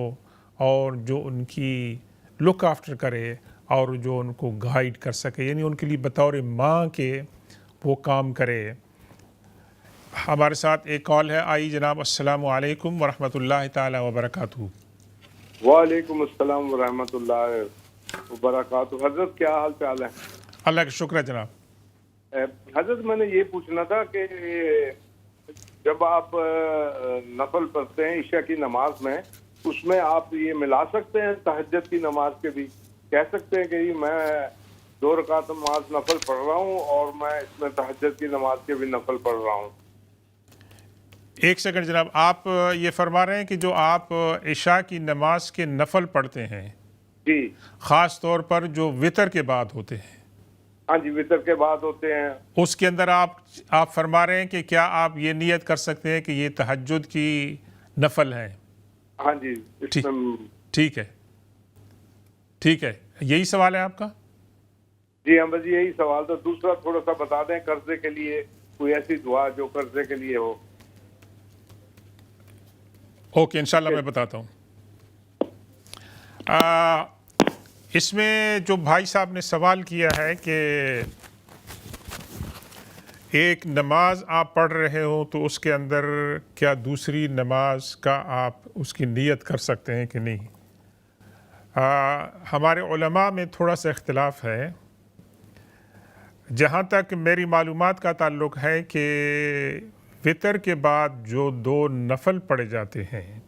اور جو ان کی لک آفٹر کرے، اور جو ان کو گائیڈ کر سکے، یعنی ان کے لیے بطور ماں کے وہ کام کرے۔ ہمارے ساتھ ایک کال ہے، آئی جناب۔ السلام علیکم ورحمۃ اللہ تعالی وبرکاتہ۔ وعلیکم السلام ورحمۃ اللہ وبرکاتہ۔ حضرت کیا حال چال ہے؟ اللہ کا شکر ہے جناب۔ حضرت میں نے یہ پوچھنا تھا کہ جب آپ نفل پڑھتے ہیں عشاء کی نماز میں، اس میں آپ یہ ملا سکتے ہیں تہجد کی نماز کے بھی؟ کہہ سکتے ہیں کہ میں 2 رکعت نماز نفل پڑھ رہا ہوں اور میں اس میں تہجد کی نماز کے بھی نفل پڑھ رہا ہوں؟ ایک سیکنڈ جناب، آپ یہ فرما رہے ہیں کہ جو آپ عشاء کی نماز کے نفل پڑھتے ہیں، جی، خاص طور پر جو وطر کے بعد ہوتے ہیں؟ ہاں جی، وطر کے بعد ہوتے ہیں۔ اس کے اندر آپ فرما رہے ہیں کہ کیا آپ یہ نیت کر سکتے ہیں کہ یہ تہجد کی نفل ہیں؟ ہاں جی، ٹھیک ہے، ٹھیک ہے، یہی سوال ہے آپ کا؟ جی ہاں، بس یہی سوال تھا۔ دوسرا تھوڑا سا بتا دیں، قرضے کے لیے کوئی ایسی دعا جو قرضے کے لیے ہو۔ اوکے، انشاءاللہ میں بتاتا ہوں۔ اس میں جو بھائی صاحب نے سوال کیا ہے کہ ایک نماز آپ پڑھ رہے ہو تو اس کے اندر کیا دوسری نماز کا آپ اس کی نیت کر سکتے ہیں کہ نہیں؟ ہمارے علماء میں تھوڑا سا اختلاف ہے. جہاں تک میری معلومات کا تعلق ہے کہ وطر کے بعد جو 2 نفل پڑھے جاتے ہیں،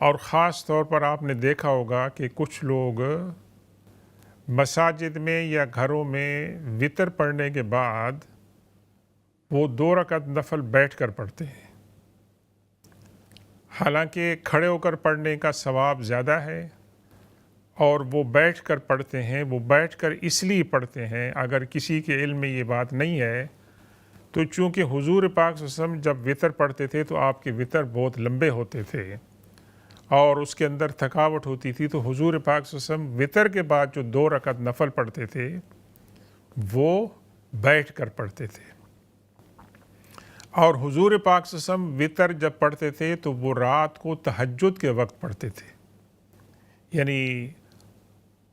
اور خاص طور پر آپ نے دیکھا ہوگا کہ کچھ لوگ مساجد میں یا گھروں میں وطر پڑھنے کے بعد وہ 2 رکعت نفل بیٹھ کر پڑھتے ہیں. حالانکہ کھڑے ہو کر پڑھنے کا ثواب زیادہ ہے، اور وہ بیٹھ کر پڑھتے ہیں. وہ بیٹھ کر اس لیے پڑھتے ہیں، اگر کسی کے علم میں یہ بات نہیں ہے تو چونکہ حضور پاک صلی اللہ علیہ وسلم جب وطر پڑھتے تھے تو آپ کے وطر بہت لمبے ہوتے تھے اور اس کے اندر تھکاوٹ ہوتی تھی، تو حضور پاک صلی اللہ علیہ وسلم وطر کے بعد جو 2 رکعت نفل پڑھتے تھے وہ بیٹھ کر پڑھتے تھے. اور حضور پاک صلی اللہ علیہ وسلم وطر جب پڑھتے تھے تو وہ رات کو تہجد کے وقت پڑھتے تھے. یعنی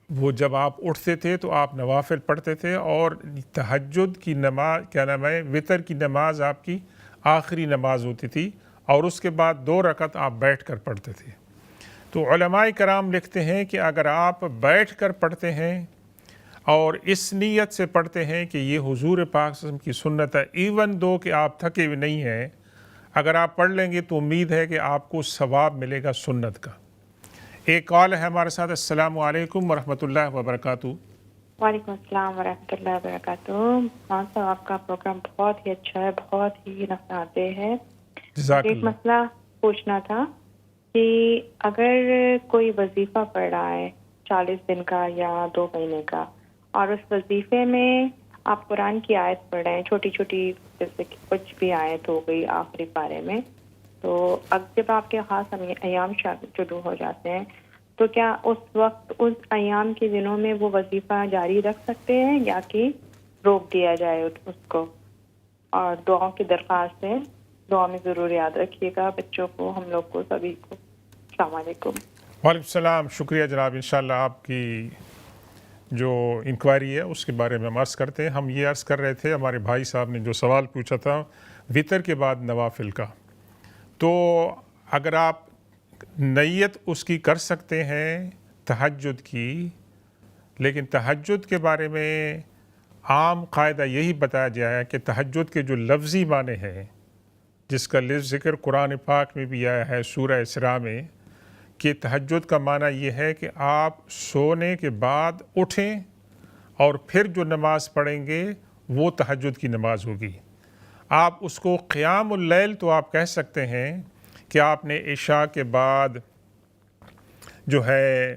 وہ جب آپ اٹھتے تھے تو آپ نوافل پڑھتے تھے، اور تہجد کی نماز وطر کی نماز آپ کی آخری نماز ہوتی تھی، اور اس کے بعد 2 رکعت آپ بیٹھ کر پڑھتے تھے. تو علماء کرام لکھتے ہیں کہ اگر آپ بیٹھ کر پڑھتے ہیں اور اس نیت سے پڑھتے ہیں کہ یہ حضور پاک صلی اللہ علیہ وسلم کی سنت ہے، ایون دو کہ آپ تھکے ہوئے نہیں ہیں، اگر آپ پڑھ لیں گے تو امید ہے کہ آپ کو ثواب ملے گا سنت کا. ایک کال ہے ہمارے ساتھ. السلام علیکم ورحمۃ اللہ وبرکاتہ. وعلیکم السلام ورحمۃ اللہ وبرکاتہ. مان صاحب آپ کا پروگرام بہت ہی اچھا ہے، بہت ہی نفعاتے ہے. جزاک ایک اللہ. مسئلہ پوچھنا تھا کہ اگر کوئی وظیفہ پڑھ رہا ہے 40 دن کا یا 2 مہینے کا، اور اس وظیفے میں آپ قرآن کی آیت پڑھ رہے ہیں، چھوٹی چھوٹی جیسے کہ کچھ بھی آیت ہو گئی آخری پارے میں، تو اب جب آپ کے خاص ایام شروع ہو جاتے ہیں تو کیا اس وقت اس ایام کے دنوں میں وہ وظیفہ جاری رکھ سکتے ہیں یا کہ روک دیا جائے اس کو؟ اور دعاؤں کی درخواست ہے، دعا میں ضرور یاد رکھیے گا بچوں کو، ہم لوگ کو، سبھی کو. السلام علیکم. وعلیکم السلام. شکریہ جناب. انشاءاللہ آپ کی جو انکوائری ہے اس کے بارے میں ہم عرض کرتے ہیں. ہم یہ عرض کر رہے تھے، ہمارے بھائی صاحب نے جو سوال پوچھا تھا وطر کے بعد نوافل کا، تو اگر آپ نیت اس کی کر سکتے ہیں تہجد کی، لیکن تہجد کے بارے میں عام قاعدہ یہی بتایا گیا ہے کہ تہجد کے جو لفظی معنی ہیں، جس کا لفظ ذکر قرآن پاک میں بھی آیا ہے سورہ اسراء میں، کہ تہجد کا معنی یہ ہے کہ آپ سونے کے بعد اٹھیں اور پھر جو نماز پڑھیں گے وہ تہجد کی نماز ہوگی. آپ اس کو قیام اللیل تو آپ کہہ سکتے ہیں کہ آپ نے عشاء کے بعد جو ہے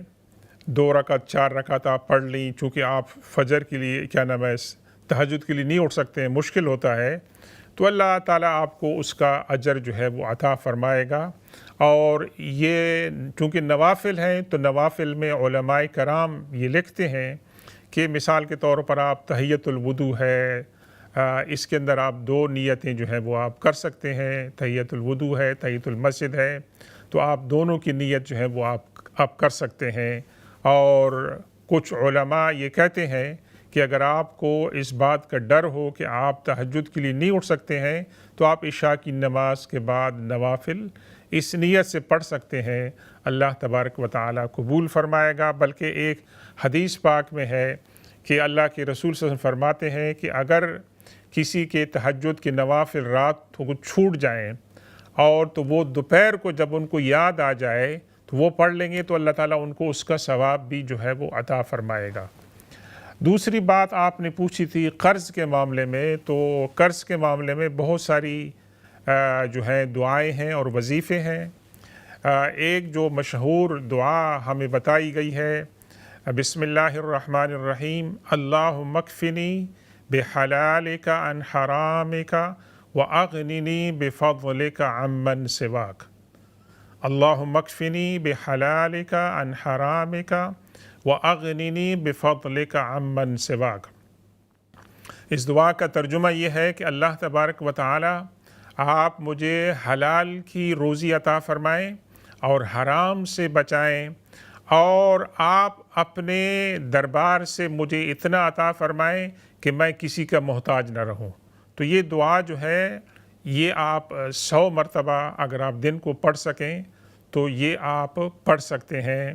2 رکعت 4 رکعت آپ پڑھ لیں، چونکہ آپ فجر کے لیے تہجد کے لیے نہیں اٹھ سکتے ہیں، مشکل ہوتا ہے، تو اللہ تعالیٰ آپ کو اس کا اجر جو ہے وہ عطا فرمائے گا. اور یہ چونکہ نوافل ہیں تو نوافل میں علماء کرام یہ لکھتے ہیں کہ مثال کے طور پر آپ تحیۃ الوضو ہے، اس کے اندر آپ 2 نیتیں جو ہیں وہ آپ کر سکتے ہیں. تحیۃ الوضو ہے، تحیۃ المسجد ہے، تو آپ دونوں کی نیت جو ہے وہ آپ کر سکتے ہیں. اور کچھ علماء یہ کہتے ہیں کہ اگر آپ کو اس بات کا ڈر ہو کہ آپ تہجد کے لیے نہیں اٹھ سکتے ہیں تو آپ عشاء کی نماز کے بعد نوافل اس نیت سے پڑھ سکتے ہیں. اللہ تبارک و تعالیٰ قبول فرمائے گا. بلکہ ایک حدیث پاک میں ہے کہ اللہ کے رسول صلی اللہ علیہ وسلم فرماتے ہیں کہ اگر کسی کے تہجد کے نوافل رات کو چھوٹ جائیں اور تو وہ دوپہر کو جب ان کو یاد آ جائے تو وہ پڑھ لیں گے تو اللہ تعالیٰ ان کو اس کا ثواب بھی جو ہے وہ عطا فرمائے گا. دوسری بات آپ نے پوچھی تھی قرض کے معاملے میں، تو قرض کے معاملے میں بہت ساری جو ہیں دعائیں ہیں اور وظیفے ہیں. ایک جو مشہور دعا ہمیں بتائی گئی ہے، بسم اللہ الرحمن الرحیم، اللہم اکفنی بحلالک عن حرامک واغننی بفضلک عمن سواک. اللہم اکفنی بحلالک عن حرامک وَأَغْنِنِي بِفَضْلِكَ عَمَّن سِوَاكَ. اس دعا کا ترجمہ یہ ہے کہ اللہ تبارک و تعالی آپ مجھے حلال کی روزی عطا فرمائیں اور حرام سے بچائیں، اور آپ اپنے دربار سے مجھے اتنا عطا فرمائیں کہ میں کسی کا محتاج نہ رہوں. تو یہ دعا جو ہے یہ آپ 100 مرتبہ اگر آپ دن کو پڑھ سکیں تو یہ آپ پڑھ سکتے ہیں.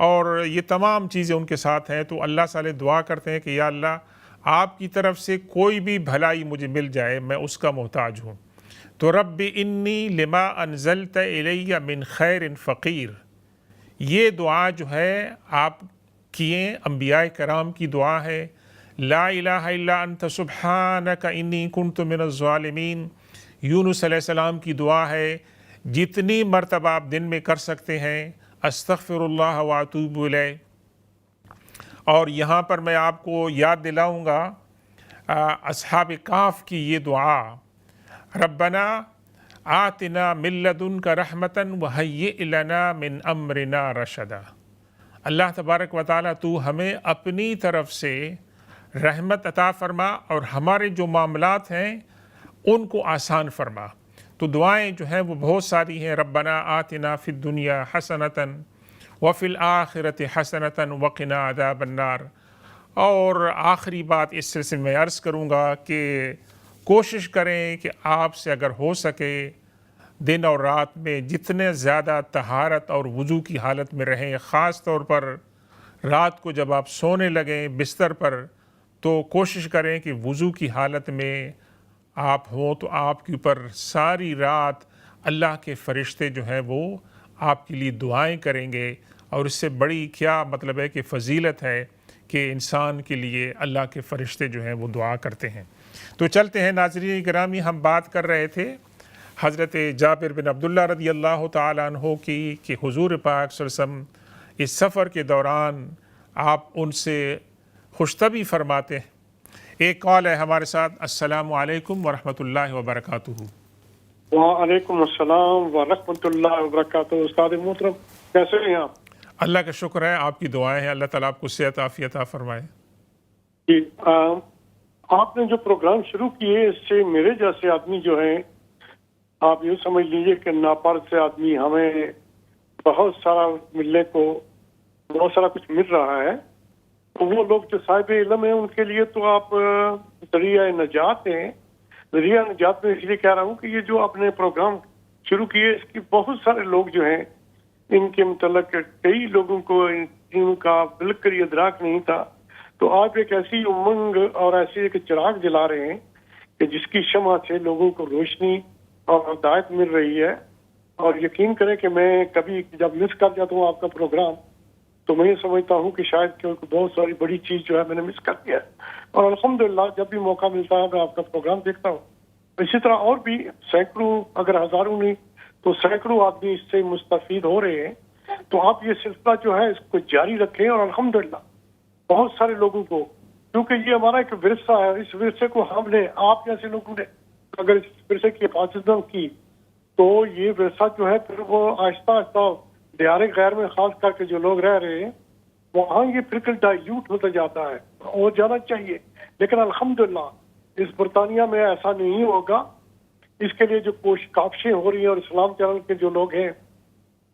اور یہ تمام چیزیں ان کے ساتھ ہیں، تو اللہ سے دعا کرتے ہیں کہ یا اللہ آپ کی طرف سے کوئی بھی بھلائی مجھے مل جائے، میں اس کا محتاج ہوں۔ تو رب انی لما انزلت الی من خیر فقیر، یہ دعا جو ہے آپ کیے، انبیاء کرام کی دعا ہے۔ لا الہ الا انت سبحانک انی کنت من الظالمین، یونس علیہ السلام کی دعا ہے، جتنی مرتبہ آپ دن میں کر سکتے ہیں، استغفر اللہ واتوب الیہ۔ اور یہاں پر میں آپ کو یاد دلاؤں گا اصحاب کہف کی یہ دعا، ربنا آتنا من لدنک رحمتا وہیئ لنا من امرنا رشدا۔ اللہ تبارک و تعالیٰ تو ہمیں اپنی طرف سے رحمت عطا فرما اور ہمارے جو معاملات ہیں ان کو آسان فرما۔ تو دعائیں جو ہیں وہ بہت ساری ہیں، ربنا آتنا فی الدنیا حسنتا وفی الآخرۃ حسنتا وقنا عذاب النار۔ اور آخری بات اس سلسلے میں عرض کروں گا کہ کوشش کریں کہ آپ سے اگر ہو سکے دن اور رات میں جتنے زیادہ طہارت اور وضو کی حالت میں رہیں، خاص طور پر رات کو جب آپ سونے لگیں بستر پر تو کوشش کریں کہ وضو کی حالت میں آپ ہوں، تو آپ کے اوپر ساری رات اللہ کے فرشتے جو ہیں وہ آپ کے لیے دعائیں کریں گے۔ اور اس سے بڑی کیا مطلب ہے کہ فضیلت ہے کہ انسان کے لیے اللہ کے فرشتے جو ہیں وہ دعا کرتے ہیں۔ تو چلتے ہیں ناظرین گرامی، ہم بات کر رہے تھے حضرت جابر بن عبداللہ رضی اللہ تعالیٰ عنہ کی کہ حضور پاک صلی اللہ علیہ وسلم اس سفر کے دوران آپ ان سے خوشطبی فرماتے ہیں۔ ایک کال ہے ہمارے ساتھ۔ السلام علیکم ورحمۃ اللہ وبرکاتہ۔ وعلیکم السلام ورحمۃ اللہ وبرکاتہ۔ استاد محترم کیسے ہیں آپ؟ اللہ کا شکر ہے، آپ کی دعائیں ہیں، اللہ تعالیٰ آپ کو صحت عافیت عطا فرمائے۔ جی، آپ نے جو پروگرام شروع کیے اس سے میرے جیسے آدمی جو ہیں، آپ یوں سمجھ لیجئے کہ ناپرد سے آدمی ہمیں بہت سارا ملنے کو بہت سارا کچھ مل رہا ہے۔ تو وہ لوگ جو صاحب علم ہیں ان کے لیے تو آپ ذریعہ نجات ہیں۔ ذریعہ نجات میں اس لیے کہہ رہا ہوں کہ یہ جو آپ نے پروگرام شروع کیے اس کی بہت سارے لوگ جو ہیں ان کے متعلق کئی لوگوں کو ان کا بالکل ادراک نہیں تھا۔ تو آپ ایک ایسی امنگ اور ایسی ایک چراغ جلا رہے ہیں کہ جس کی شمع سے لوگوں کو روشنی اور ہدایت مل رہی ہے۔ اور یقین کریں کہ میں کبھی جب مس کر جاتا ہوں آپ کا پروگرام تو میں یہ سمجھتا ہوں کہ شاید بہت ساری بڑی چیز جو ہے میں نے مس کر دیا ہے۔ اور الحمدللہ جب بھی موقع ملتا ہے میں آپ کا پروگرام دیکھتا ہوں۔ اسی طرح اور بھی سینکڑوں اگر ہزاروں نہیں تو سینکڑوں آدمی اس سے مستفید ہو رہے ہیں۔ تو آپ یہ سلسلہ جو ہے اس کو جاری رکھیں اور الحمدللہ بہت سارے لوگوں کو، کیونکہ یہ ہمارا ایک ورثہ ہے، اس ورثے کو ہم نے آپ جیسے لوگوں نے اگر اس ورثے کی حفاظت کی تو یہ ورثہ جو ہے پھر وہ آہستہ آہستہ دیار غیر میں خاص کر کے جو لوگ رہ رہے ہیں وہاں یہ پھر ڈائیوٹ ہوتا جاتا ہے اور جانا چاہیے۔ لیکن الحمدللہ اس برطانیہ میں ایسا نہیں ہوگا۔ اس کے لیے جو کاوشیں ہو رہی ہیں اور اسلام چینل کے جو لوگ ہیں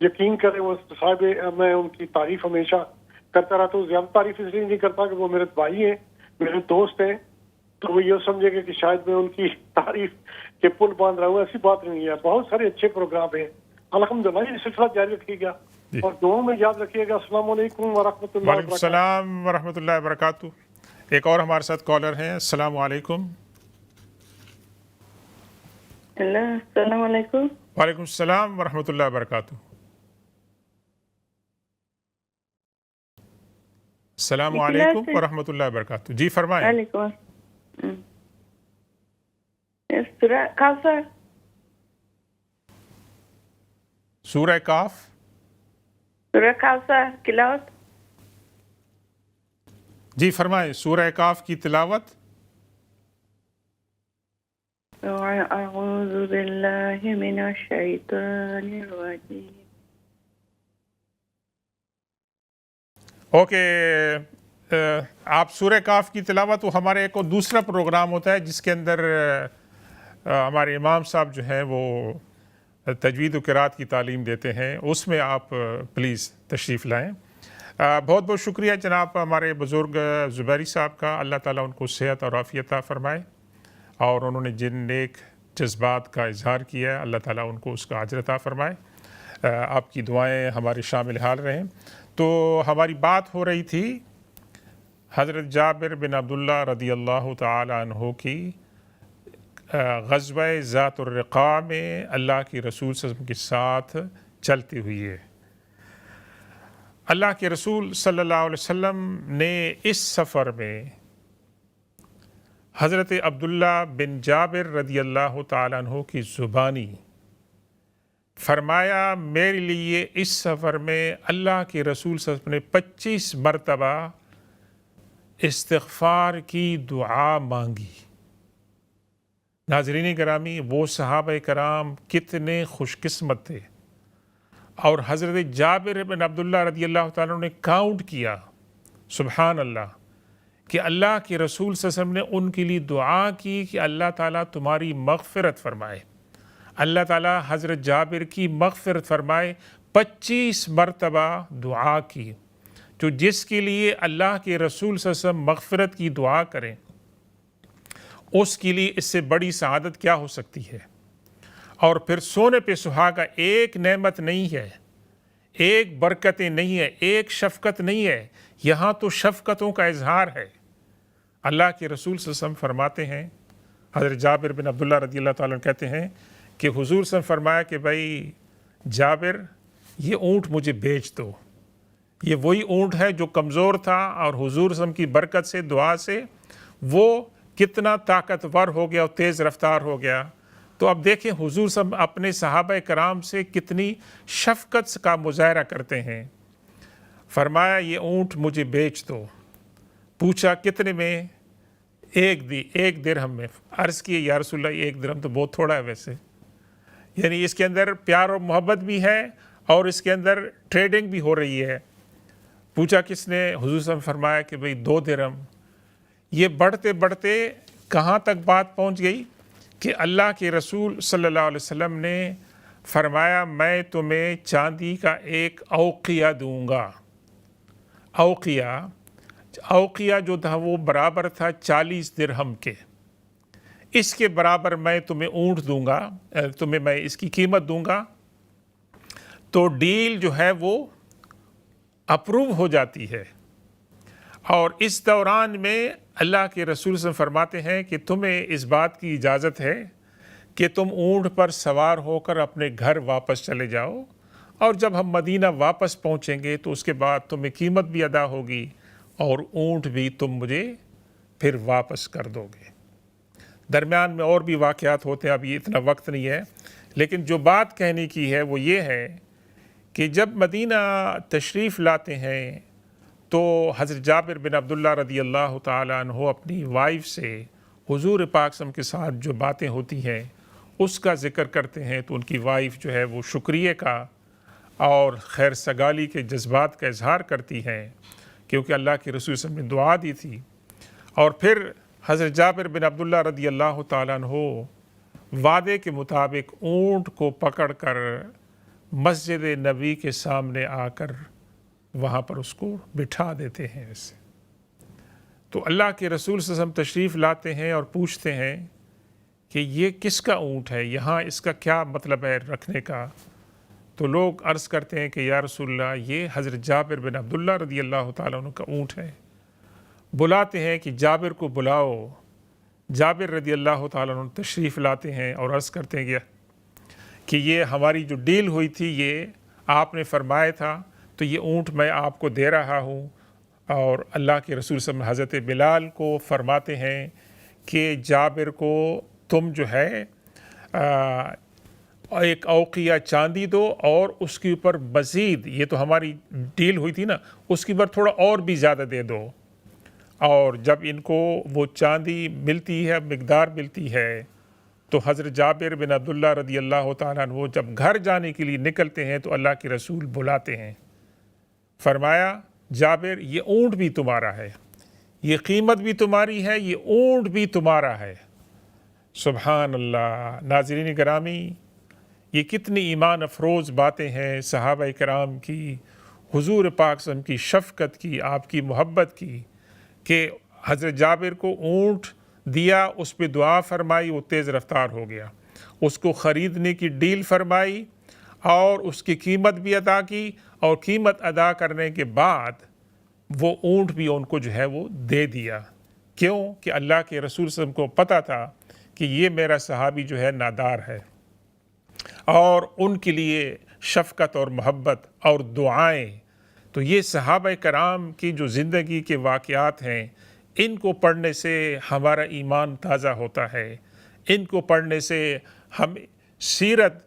یقین کریں وہ صاحب میں ان کی تعریف ہمیشہ کرتا رہتا ہوں۔ زیادہ تعریف اس لیے نہیں کرتا کہ وہ میرے بھائی ہیں، میرے دوست ہیں، تو وہ یہ سمجھے گا کہ شاید میں ان کی تعریف کے پل باندھ رہا ہوں، ایسی بات نہیں ہے۔ بہت سارے اچھے پروگرام ہیں الحمدللہ، یہ سلسلہ جاری رکھیے گا اور دعاؤں میں یاد رکھیے گا۔ السلام علیکم ورحمۃ اللہ وعلیکم السلام ورحمۃ اللہ وبرکاتہ۔ ایک اور ہمارے ساتھ کالر ہیں۔ السلام علیکم۔ السلام علیکم۔ وعلیکم السلام ورحمۃ اللہ وبرکاتہ۔ السلام علیکم ورحمۃ اللہ وبرکاتہ۔ جی فرمائیں۔ وعلیکم سورہ کوثر، سورہ کاف، سورہ کوثر تلاوت۔ جی فرمائیں، سورہ کاف کی تلاوت۔ اعوذ باللہ من الشیطان الرجیم۔ اوکے، آپ سورہ کاف کی تلاوت، وہ ہمارے ایک دوسرا پروگرام ہوتا ہے جس کے اندر ہمارے امام صاحب جو ہیں وہ تجوید و قرات کی تعلیم دیتے ہیں، اس میں آپ پلیز تشریف لائیں۔ بہت بہت شکریہ جناب ہمارے بزرگ زبیری صاحب کا، اللہ تعالیٰ ان کو صحت اور عافیت عطا فرمائے، اور انہوں نے جن نیک جذبات کا اظہار کیا ہے اللہ تعالیٰ ان کو اس کا اجر عطا فرمائے۔ آپ کی دعائیں ہمارے شامل حال رہیں۔ تو ہماری بات ہو رہی تھی حضرت جابر بن عبداللہ رضی اللہ تعالی عنہ کی غزوہ ذات الرقاع میں اللہ کے رسول صلی اللہ علیہ وسلم کے ساتھ چلتی ہوئی ہے۔ اللہ کے رسول صلی اللہ علیہ وسلم نے اس سفر میں حضرت عبداللہ بن جابر رضی اللہ تعالیٰ عنہ کی زبانی فرمایا، میرے لیے اس سفر میں اللہ کے رسول صلی اللہ علیہ وسلم نے 25 مرتبہ استغفار کی دعا مانگی۔ ناظرین گرامی، وہ صحابہ کرام کتنے خوش قسمت تھے، اور حضرت جابر بن عبداللہ رضی اللہ تعالیٰ نے کاؤنٹ کیا، سبحان اللہ، کہ اللہ کے رسول صلی اللہ علیہ وسلم نے ان کے لیے دعا کی کہ اللہ تعالیٰ تمہاری مغفرت فرمائے، اللہ تعالیٰ حضرت جابر کی مغفرت فرمائے۔ 25 مرتبہ دعا کی، جو جس کے لیے اللہ کے رسول صلی اللہ علیہ وسلم مغفرت کی دعا کریں، اس کے لیے اس سے بڑی سعادت کیا ہو سکتی ہے؟ اور پھر سونے پہ سہاگا ایک نعمت نہیں ہے، ایک برکتیں نہیں ہے، ایک شفقت نہیں ہے، یہاں تو شفقتوں کا اظہار ہے۔ اللہ کے رسول صلی اللہ علیہ وسلم فرماتے ہیں، حضرت جابر بن عبداللہ رضی اللہ تعالیٰ عنہ کہتے ہیں کہ حضور صلی اللہ علیہ وسلم فرمایا کہ بھائی جابر، یہ اونٹ مجھے بیچ دو، یہ وہی اونٹ ہے جو کمزور تھا، اور حضور صلی اللہ علیہ وسلم کی برکت سے، دعا سے وہ کتنا طاقتور ہو گیا اور تیز رفتار ہو گیا۔ تو اب دیکھیں حضور صلی اللہ علیہ وسلم اپنے صحابہ کرام سے کتنی شفقت کا مظاہرہ کرتے ہیں۔ فرمایا یہ اونٹ مجھے بیچ دو۔ پوچھا کتنے میں؟ ایک درہم میں۔ عرض کیے یا رسول اللہ، ایک درہم تو بہت تھوڑا ہے ویسے، یعنی اس کے اندر پیار اور محبت بھی ہے اور اس کے اندر ٹریڈنگ بھی ہو رہی ہے۔ پوچھا کس نے؟ حضور صلی اللہ علیہ وسلم فرمایا کہ بھئی 2 درہم۔ یہ بڑھتے بڑھتے کہاں تک بات پہنچ گئی کہ اللہ کے رسول صلی اللہ علیہ وسلم نے فرمایا میں تمہیں چاندی کا ایک اوقیہ دوں گا۔ اوقیہ جو تھا وہ برابر تھا 40 درہم کے، اس کے برابر میں تمہیں اونٹ دوں گا، تمہیں میں اس کی قیمت دوں گا۔ تو ڈیل جو ہے وہ اپروو ہو جاتی ہے، اور اس دوران میں اللہ کے رسول سے فرماتے ہیں کہ تمہیں اس بات کی اجازت ہے کہ تم اونٹ پر سوار ہو کر اپنے گھر واپس چلے جاؤ، اور جب ہم مدینہ واپس پہنچیں گے تو اس کے بعد تمہیں قیمت بھی ادا ہوگی اور اونٹ بھی تم مجھے پھر واپس کر دو گے۔ درمیان میں اور بھی واقعات ہوتے ہیں، اب یہ اتنا وقت نہیں ہے، لیکن جو بات کہنے کی ہے وہ یہ ہے کہ جب مدینہ تشریف لاتے ہیں تو حضرت جابر بن عبداللہ رضی اللہ تعالیٰ عنہ اپنی وائف سے حضور پاک صلی اللہ علیہ وسلم کے ساتھ جو باتیں ہوتی ہیں اس کا ذکر کرتے ہیں، تو ان کی وائف جو ہے وہ شکریہ کا اور خیر سگالی کے جذبات کا اظہار کرتی ہیں، کیونکہ اللہ کے رسول صلی اللہ علیہ وسلم نے دعا دی تھی۔ اور پھر حضرت جابر بن عبداللہ رضی اللہ تعالیٰ عنہ وعدے کے مطابق اونٹ کو پکڑ کر مسجد نبی کے سامنے آ کر وہاں پر اس کو بٹھا دیتے ہیں اسے۔ تو اللہ کے رسول صلی اللہ علیہ وسلم تشریف لاتے ہیں اور پوچھتے ہیں کہ یہ کس کا اونٹ ہے، یہاں اس کا کیا مطلب ہے رکھنے کا؟ تو لوگ عرض کرتے ہیں کہ یا رسول اللہ یہ حضرت جابر بن عبداللہ رضی اللہ تعالیٰ عنہ کا اونٹ ہے۔ بلاتے ہیں کہ جابر کو بلاؤ۔ جابر رضی اللہ تعالیٰ عنہ تشریف لاتے ہیں اور عرض کرتے ہیں کہ یہ ہماری جو ڈیل ہوئی تھی یہ آپ نے فرمایا تھا، تو یہ اونٹ میں آپ کو دے رہا ہوں۔ اور اللہ کے رسول صلی اللہ علیہ وسلم حضرت بلال کو فرماتے ہیں کہ جابر کو تم جو ہے ایک اوقیہ چاندی دو، اور اس کے اوپر مزید، یہ تو ہماری ڈیل ہوئی تھی نا، اس کے اوپر تھوڑا اور بھی زیادہ دے دو۔ اور جب ان کو وہ چاندی ملتی ہے، مقدار ملتی ہے، تو حضرت جابر بن عبداللہ رضی اللہ تعالیٰ عنہ جب گھر جانے کے لیے نکلتے ہیں تو اللہ کے رسول بلاتے ہیں، فرمایا جابر یہ اونٹ بھی تمہارا ہے، یہ قیمت بھی تمہاری ہے، یہ اونٹ بھی تمہارا ہے۔ سبحان اللہ۔ ناظرین گرامی، یہ کتنی ایمان افروز باتیں ہیں صحابہ کرام کی، حضور پاک صلی اللہ علیہ وسلم کی شفقت کی، آپ کی محبت کی، کہ حضرت جابر کو اونٹ دیا، اس پہ دعا فرمائی، وہ تیز رفتار ہو گیا۔ اس کو خریدنے کی ڈیل فرمائی، اور اس کی قیمت بھی ادا کی، اور قیمت ادا کرنے کے بعد وہ اونٹ بھی ان کو جو ہے وہ دے دیا۔ کیوں کہ اللہ کے رسول صلی اللہ علیہ وسلم کو پتہ تھا کہ یہ میرا صحابی جو ہے نادار ہے، اور ان کے لیے شفقت اور محبت اور دعائیں۔ تو یہ صحابہ کرام کی جو زندگی کے واقعات ہیں، ان کو پڑھنے سے ہمارا ایمان تازہ ہوتا ہے، ان کو پڑھنے سے ہم سیرت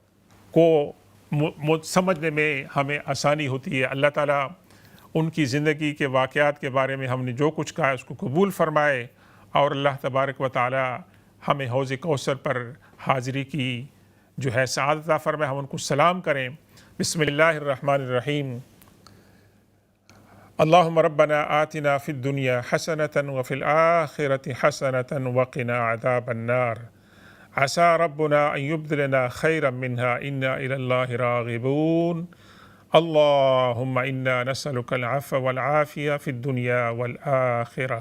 کو سمجھنے میں ہمیں آسانی ہوتی ہے۔ اللہ تعالیٰ ان کی زندگی کے واقعات کے بارے میں ہم نے جو کچھ کہا ہے اس کو قبول فرمائے، اور اللہ تبارک و تعالیٰ ہمیں حوض کوثر پر حاضری کی جو ہے سعادت عطا فرمائے۔ ہم ان کو سلام کریں۔ بسم اللہ الرحمن الرحیم۔ اللہم ربنا آتنا فی الدنیا حسنة وفی الآخرة حسنة وقنا عذاب النار۔ عسى ربنا أن يبدلنا خيرا منها إنا إلى الله راغبون۔ اللهم إنا نسألك العفو والعافية في الدنيا والآخرة۔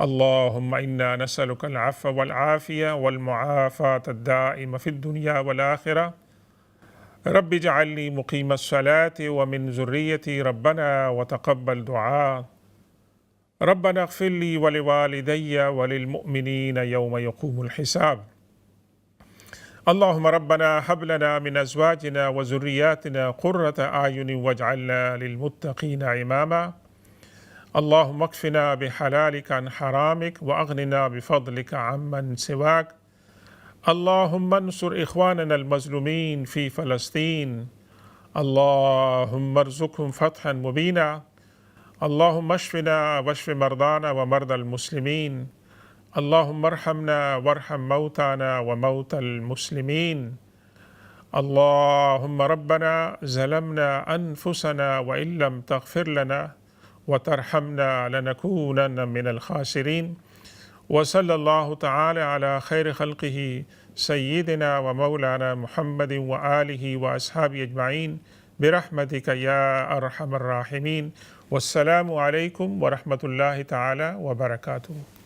اللهم إنا نسألك العفو والعافية والمعافاة الدائمة في الدنيا والآخرة۔ رب اجعلني مقيم الصلاة ومن ذريتي ربنا وتقبل دعاء۔ ربنا اغفر لي ولوالدي وللمؤمنين يوم يقوم الحساب۔ اللهم ربنا هب لنا من أزواجنا وذرياتنا قرة أعين واجعلنا للمتقين إماما۔ اللهم اكفنا بحلالك عن حرامك وأغننا بفضلك عمن سواك۔ اللهم انصر إخواننا المظلومين في فلسطين۔ اللهم ارزقهم فتحا مبينا۔ اللهم اشفنا واشف مرضانا ومرضى المسلمين۔ اللهم ارحمنا وارحم موتانا وموتى المسلمين۔ اللهم ربنا ظلمنا أنفسنا وإن لم تغفر لنا وترحمنا لنكونن من الخاسرين۔ وصلى الله تعالى على خير خلقه سيدنا ومولانا محمد وآله وأصحابه أجمعين برحمتك يا أرحم الراحمين۔ والسلام عليكم ورحمة الله تعالى وبركاته۔